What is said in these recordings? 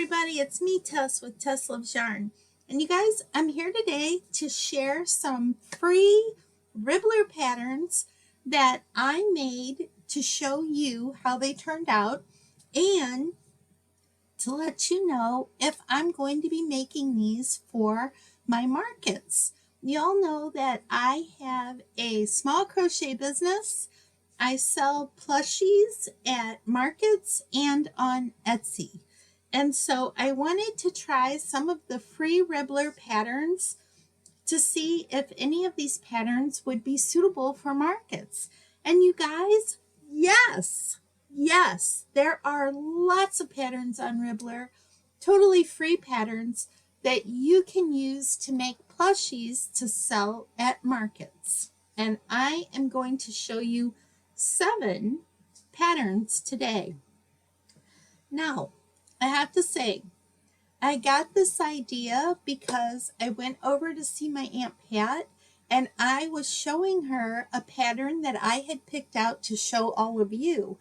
everybody, it's me, Tess, with Tess Loves Yarn. And you guys, I'm here today to share some free Ribblr patterns that I made to show you how they turned out and to let you know if I'm going to be making these for my markets. Y'all know that I have a small crochet business. I sell plushies at markets and on Etsy. And so I wanted to try some of the free Ribblr patterns to see if any of these patterns would be suitable for markets. And you guys, yes, there are lots of patterns on Ribblr, totally free patterns that you can use to make plushies to sell at markets. And I am going to show you 7 patterns today. Now, I have to say, I got this idea because I went over to see my Aunt Pat and I was showing her a pattern that I had picked out to show all of you.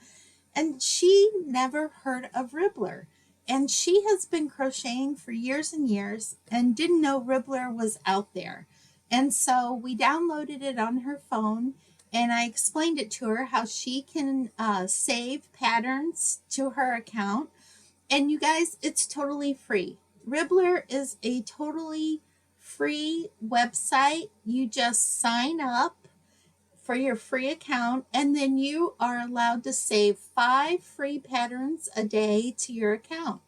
And she never heard of Ribblr. And she has been crocheting for years and years and didn't know Ribblr was out there. And so we downloaded it on her phone and I explained it to her how she can save patterns to her account. And you guys, it's totally free. Ribblr is a totally free website. You just sign up for your free account and then you are allowed to save 5 free patterns a day to your account.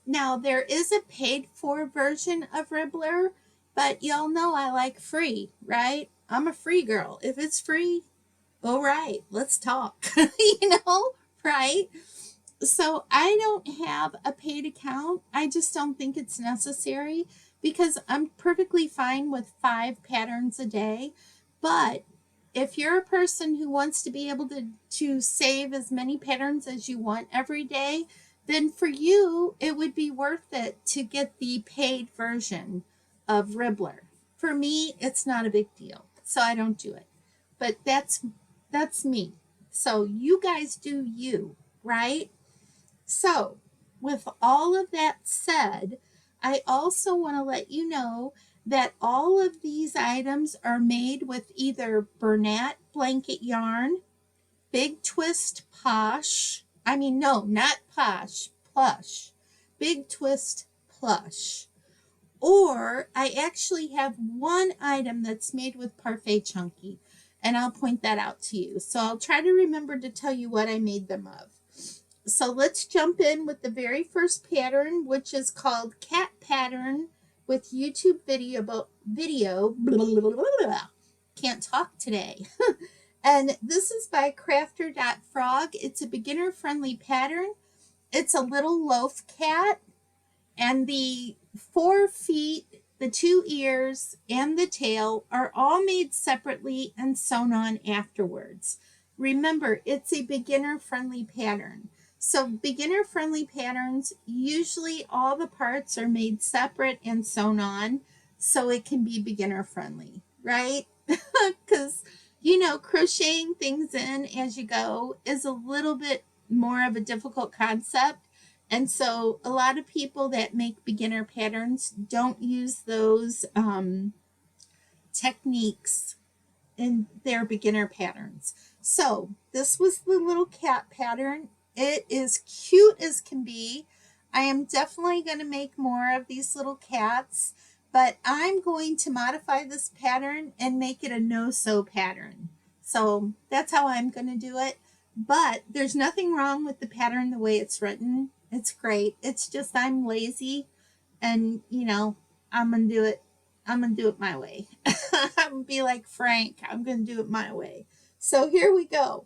Now, there is a paid for version of Ribblr, but y'all know I like free, right? I'm a free girl. If it's free, all right, let's talk, right? So I don't have a paid account. I just don't think it's necessary because I'm perfectly fine with 5 patterns a day. But if you're a person who wants to be able to save as many patterns as you want every day, then for you, it would be worth it to get the paid version of Ribblr. For me, it's not a big deal, so I don't do it. But that's me. So you guys do you, right? So with all of that said, I also want to let you know that all of these items are made with either Bernat blanket yarn, Big Twist Posh, not Posh, Plush, Big Twist Plush, or I actually have one item that's made with Parfait Chunky, and I'll point that out to you. So I'll try to remember to tell you what I made them of. So let's jump in with the very first pattern, which is called Cat Pattern with YouTube video, can't talk today. And this is by crafter.frog. It's a beginner friendly pattern. It's a little loaf cat and the 4 feet, the 2 ears, and the tail are all made separately and sewn on afterwards. Remember, it's a beginner friendly pattern. So beginner friendly patterns, usually all the parts are made separate and sewn on so it can be beginner friendly, right? Because, crocheting things in as you go is a little bit more of a difficult concept. And so a lot of people that make beginner patterns don't use those techniques in their beginner patterns. So this was the little cat pattern. It is cute as can be. I am definitely going to make more of these little cats, but I'm going to modify this pattern and make it a no-sew pattern. So that's how I'm going to do it. But there's nothing wrong with the pattern the way it's written. It's great. It's just I'm lazy and, I'm going to do it. I'm going to do it my way. I'm going to be like Frank. I'm going to do it my way. So here we go.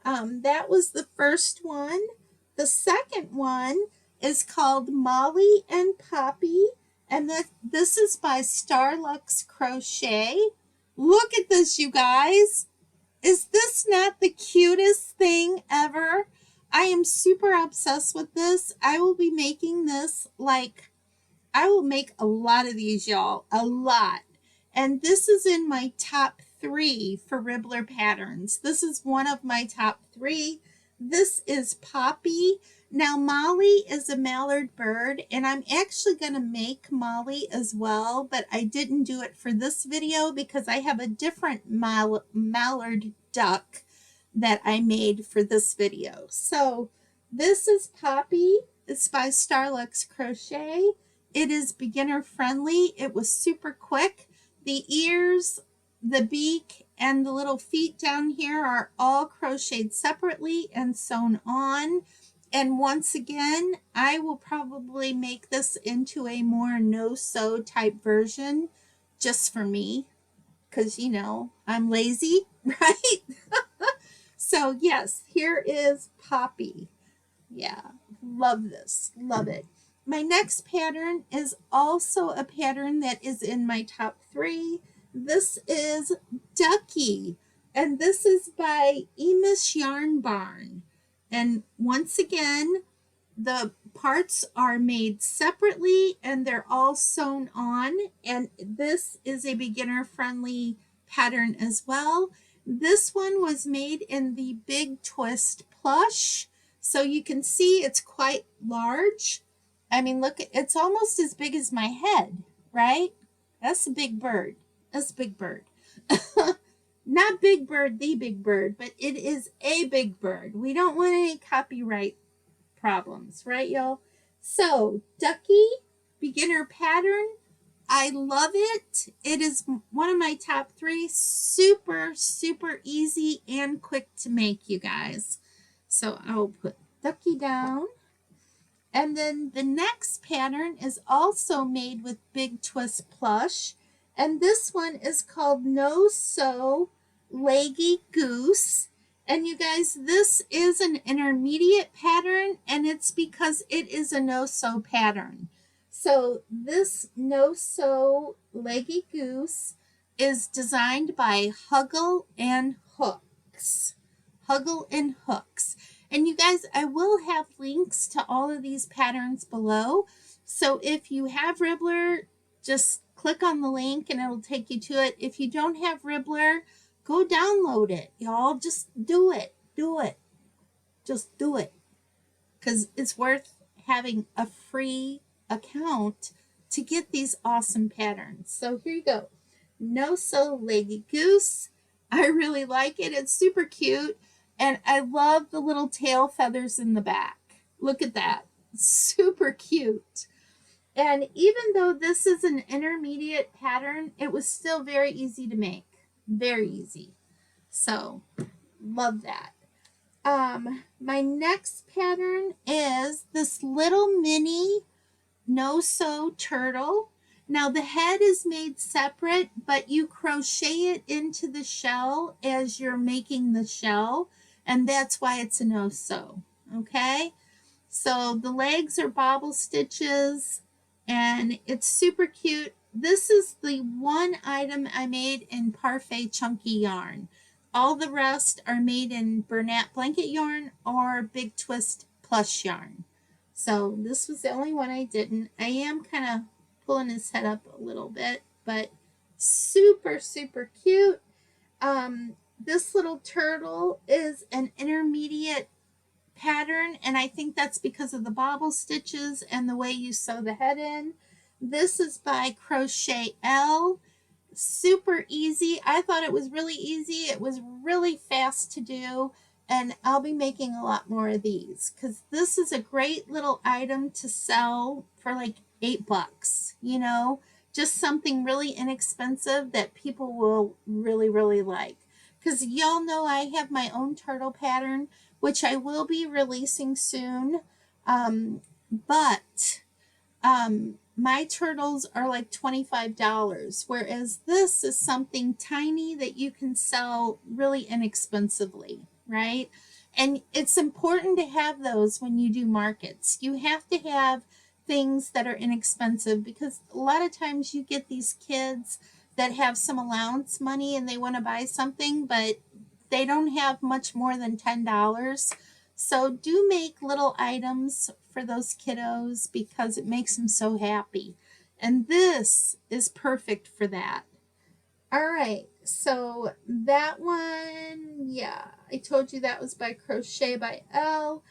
That was the first one. The second one is called Molly and Poppy. And this is by Starlux Crochet. Look at this, you guys. Is this not the cutest thing ever? I am super obsessed with this. I will be making this I will make a lot of these, y'all. A lot. And this is in my top 3 for Ribblr patterns. This is one of my top 3. This is Poppy. Now Molly is a mallard bird, and I'm actually going to make Molly as well, but I didn't do it for this video because I have a different mallard duck that I made for this video. So this is Poppy. It's by Starlux Crochet. It is beginner friendly. It was super quick. The ears, the beak, and the little feet down here are all crocheted separately and sewn on. And once again, I will probably make this into a more no-sew type version just for me, because, you know, I'm lazy, right? So yes, here is Poppy. Yeah, love this, love it. My next pattern is also a pattern that is in my top 3. This is Ducky, and this is by Emus Yarn Barn. And once again, the parts are made separately and they're all sewn on, and this is a beginner friendly pattern as well. This one was made in the Big Twist plush, so you can see it's quite large. I mean, look, it's almost as big as my head, right? That's a big bird. That's a big bird. Not Big Bird, the big bird, but it is a big bird. We don't want any copyright problems, right, y'all? So, Ducky, beginner pattern. I love it. It is one of my top 3. Super, super easy and quick to make, you guys. So, I'll put Ducky down. And then the next pattern is also made with Big Twist plush. And this one is called NosoLeggy Goose. And you guys, this is an intermediate pattern, and it's because it is a no-sew pattern. So this NosoLeggy Goose is designed by Huggle and Hooks. Huggle and Hooks. And you guys, I will have links to all of these patterns below. So if you have Ribblr, just click on the link and it'll take you to it. If you don't have Ribblr, go download it. Y'all just do it. Do it. Just do it. Because it's worth having a free account to get these awesome patterns. So here you go. NosoLeggy Goose. I really like it. It's super cute. And I love the little tail feathers in the back. Look at that. Super cute. And even though this is an intermediate pattern, it was still very easy to make. Very easy. So, love that. My next pattern is this little mini NosoTurtle. Now the head is made separate, but you crochet it into the shell as you're making the shell, and that's why it's a no-sew. Okay? So the legs are bobble stitches, and it's super cute. This is the one item I made in Parfait Chunky yarn. All the rest are made in Bernat blanket yarn or Big Twist plush yarn. So this was the only one I didn't. I am kind of pulling his head up a little bit, but super, super cute. This little turtle is an intermediate pattern, and I think that's because of the bobble stitches and the way you sew the head in. This is by Crochet L. Super easy. I thought it was really easy. It was really fast to do, and I'll be making a lot more of these because this is a great little item to sell for like $8, you know, just something really inexpensive that people will really, really like. Because y'all know I have my own turtle pattern, which I will be releasing soon. My turtles are like $25, whereas this is something tiny that you can sell really inexpensively, right? And it's important to have those when you do markets. You have to have things that are inexpensive because a lot of times you get these kids that have some allowance money and they want to buy something, but they don't have much more than $10. So do make little items for those kiddos because it makes them so happy. And this is perfect for that. All right, so that one, yeah, I told you that was by Crochet by L.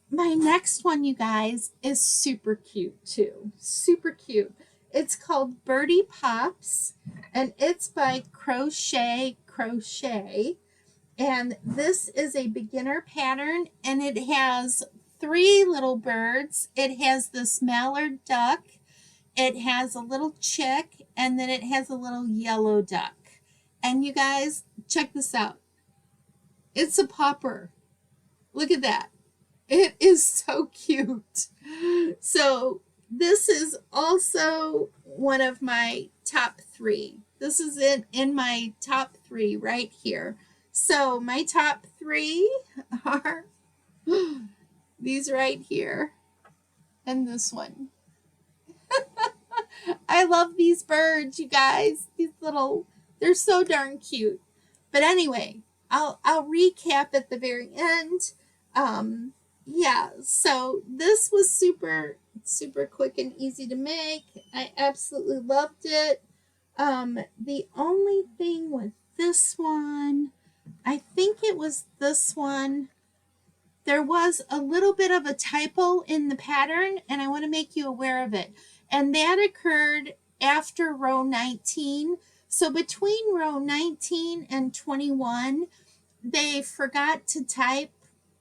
My next one, you guys, is super cute too. Super cute. It's called Birdie Pops, and it's by Crochet. And this is a beginner pattern, and it has 3 little birds. It has this mallard duck, it has a little chick, and then it has a little yellow duck. And you guys, check this out. It's a popper. Look at that. It is so cute. So this is also one of my top 3. This is in my top 3 right here. So my top 3 are these right here and this one. I love these birds, you guys. These little, they're so darn cute. But anyway, I'll recap at the very end. Yeah, so this was super quick and easy to make. I absolutely loved it. The only thing with this one, I think it was this one, there was a little bit of a typo in the pattern, and I want to make you aware of it. And that occurred after row 19. So between row 19 and 21, they forgot to type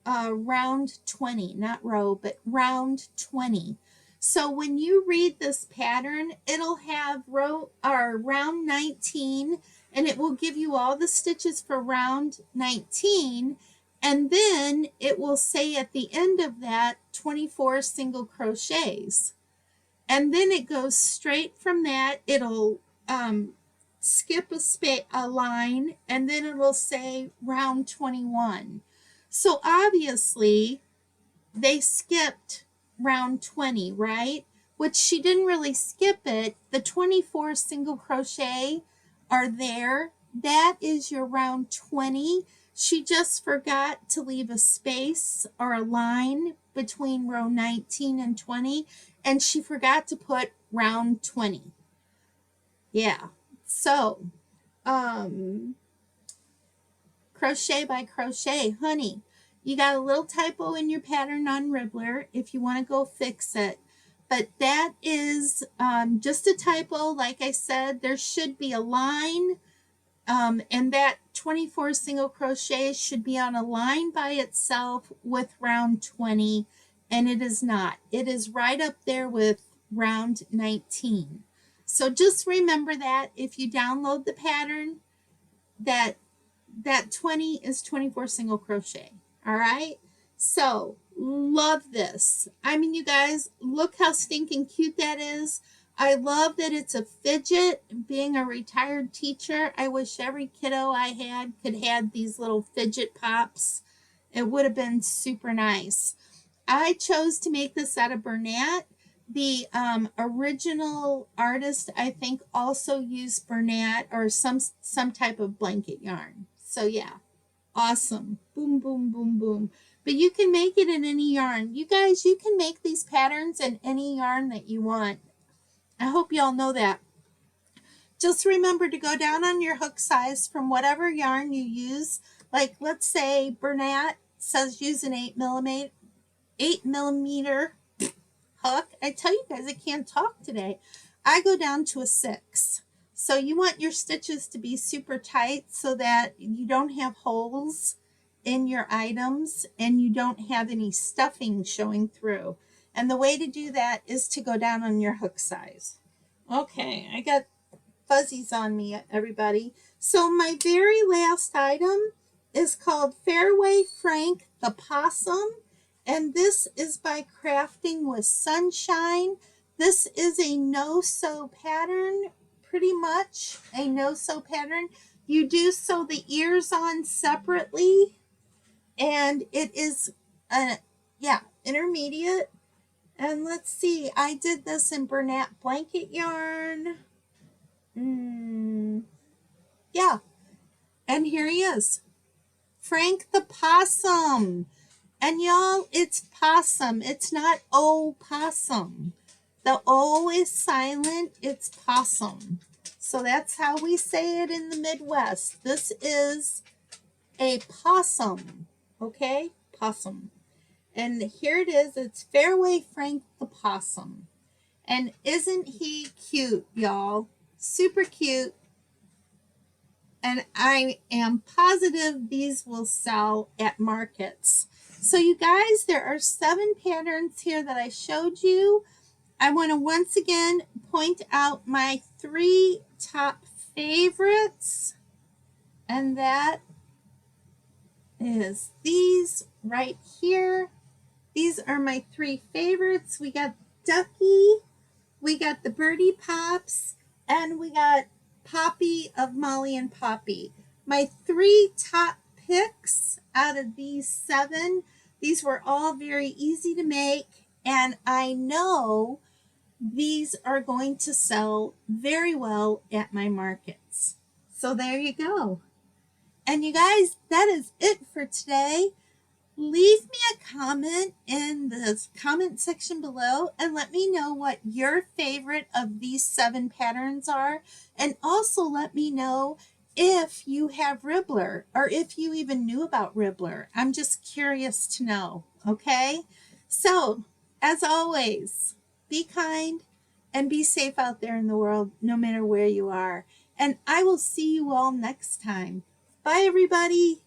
round 20, not row, but round 20. So when you read this pattern, it'll have round 19, and it will give you all the stitches for round 19. And then it will say at the end of that 24 single crochets. And then it goes straight from that. It'll skip a line, and then it will say round 21. So obviously they skipped round 20, right? Which she didn't really skip it. The 24 single crochet are there. That is your round 20. She just forgot to leave a space or a line between row 19 and 20, and she forgot to put round 20. Yeah. So, crochet by crochet, honey, you got a little typo in your pattern on Ribblr if you want to go fix it. But that is just a typo. Like I said, there should be a line, and that 24 single crochets should be on a line by itself with round 20, and it is not. It is right up there with round 19. So just remember that if you download the pattern, that 20 is 24 single crochet. All right. So love this. I mean, you guys, look how stinking cute that is. I love that it's a fidget. Being a retired teacher, I wish every kiddo I had could have these little fidget pops. It would have been super nice. I chose to make this out of Bernat. The original artist, I think, also used Bernat or some type of blanket yarn. So yeah, awesome. Boom, boom, boom, boom. But you can make it in any yarn. You guys, you can make these patterns in any yarn that you want. I hope y'all know that. Just remember to go down on your hook size from whatever yarn you use. Like, let's say Bernat says use an 8 millimeter hook. I tell you guys, I can't talk today. I go down to a 6. So you want your stitches to be super tight so that you don't have holes in your items and you don't have any stuffing showing through. And the way to do that is to go down on your hook size. Okay, I got fuzzies on me, everybody. So my very last item is called Fairway Frank the Possum. And this is by Crafting with Sunshine. This is a no-sew pattern, pretty much a no-sew pattern. You do sew the ears on separately, and it is, intermediate. And let's see, I did this in Bernat blanket yarn. Yeah, and here he is, Frank the Possum. And y'all, it's possum. It's not opossum. The O is silent. It's possum. So that's how we say it in the Midwest. This is a possum, okay? Possum. And here it is. It's Fairway Frank the Possum. And isn't he cute, y'all? Super cute. And I am positive these will sell at markets. So you guys, there are 7 patterns here that I showed you. I want to once again point out my 3 top favorites. And that is these right here. These are my 3 favorites. We got Ducky, we got the Birdie Pops, and we got Poppy of Molly and Poppy. My 3 top picks out of these 7, these were all very easy to make, and I know these are going to sell very well at my markets. So there you go. And you guys, that is it for today. Leave me a comment in the comment section below and let me know what your favorite of these 7 patterns are. And also let me know if you have Ribblr or if you even knew about Ribblr. I'm just curious to know, okay? So, as always, be kind and be safe out there in the world, no matter where you are. And I will see you all next time. Bye, everybody.